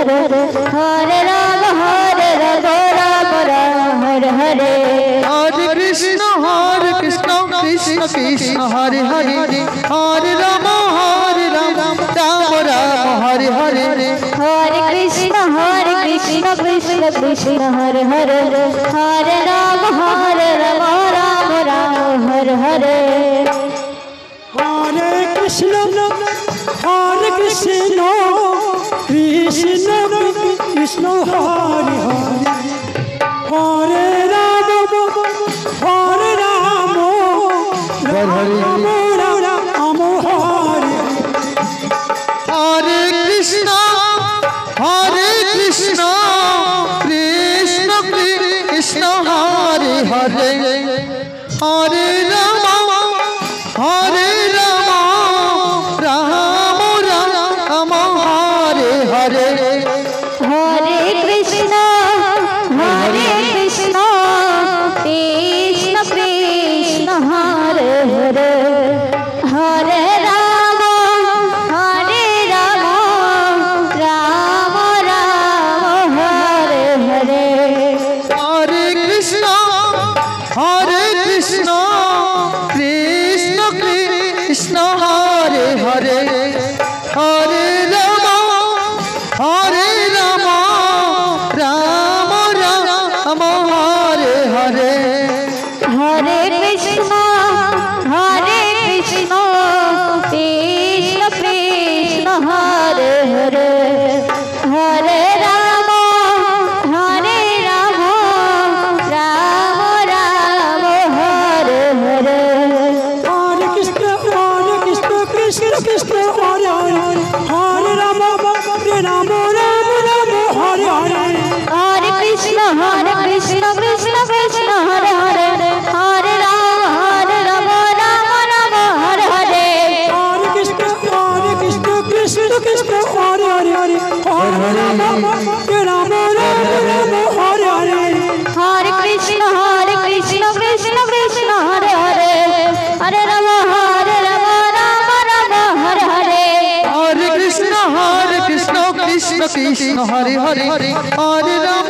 Hare Hare Ram Ram Ram Hare Hare Hare Krishna Krishna Krishna Hare Hare Hare Ram Ram Ram Hare Hare Hare Krishna Krishna Krishna Hare Hare Hare Ram Ram Ram Hare Hare Hare Krishna Krishna Krishna Hare Hare Hare Ram Ram Ram Hare Hare Krishna Krishna Krishna Hare Hare Hare Ram Ram Ram Hare Hare Hare Krishna Krishna Krishna Hare Hare Hare Ram Ram Ram Hare Hare Hare Krishna Krishna Krishna Hare Hare Hare Ram Ram Ram Hare Hare Hare Krishna Krishna Krishna Hare Hare Hare Ram Ram Ram Hare Hare Hare Krishna Krishna Krishna Hare Hare Hare Ram Ram Ram Hare Hare Hare Krishna Krishna Krishna Hare Hare Hare Ram Ram Ram Hare Hare Hare Krishna Krishna Krishna Hare Hare Hare Ram Ram Hare Hare Hare Krishna Krishna Krishna Hare Hare Hare Ram Ram Ram Hare Hare Hare Krishna Krishna Krishna Hare Hare Hare Ram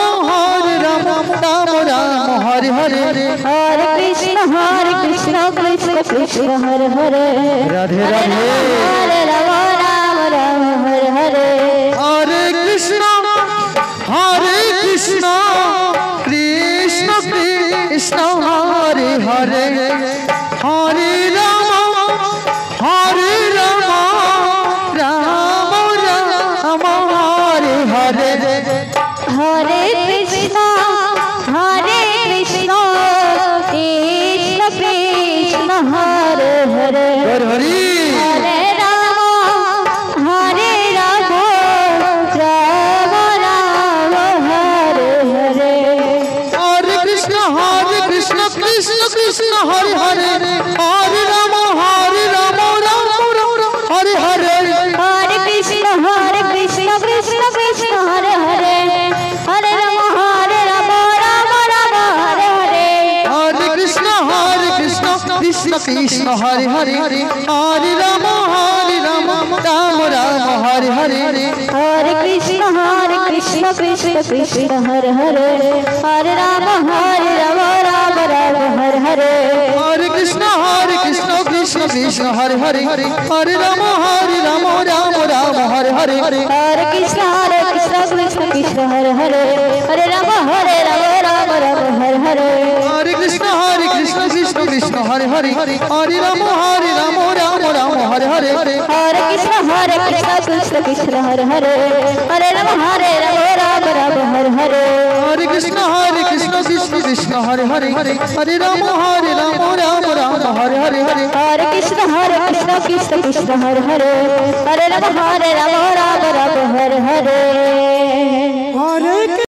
Ram Hare Hare Hare Krishna Krishna Krishna Hare Hare Radhe Radhe Hare Ram Ram Hare Hare Hare Krishna Krishna Krishna Hare Hare Hare Ram Ram Ram Hare Hare Hare Krishna Krishna Krishna Hare Hare Hari Hare Ram Ram Ram Hare Hare Hare Krishna Krishna Krishna Hare Hare Hare Ram Ram Hare Hare Hare Krishna Krishna Krishna Hare Hare Hare Ram Ram Ram Hare Hare Hare Krishna Krishna Krishna Hare Hare Hare Ram Ram Hare Hare Hare Krishna Krishna Krishna Hare Hare Hare Ram Ram Ram Hare Hare Hare Krishna Krishna Krishna Hare Hare Hare Ram Ram Hare Hare Hare Krishna Krishna Krishna Hare Hare Hare Ram Ram Hare Hare Hare Krishna Krishna Krishna Hare Hare Hare Ram Ram Hare Hare Hare Krishna Krishna Krishna Hare Hare Hare Ram Ram Hare Hare Hare Krishna Krishna Krishna Hare Hare Hare Ram Ram Hare Hare Hare Krishna Krishna Krishna Hare Hare Hare Ram Ram Hare Hare Hare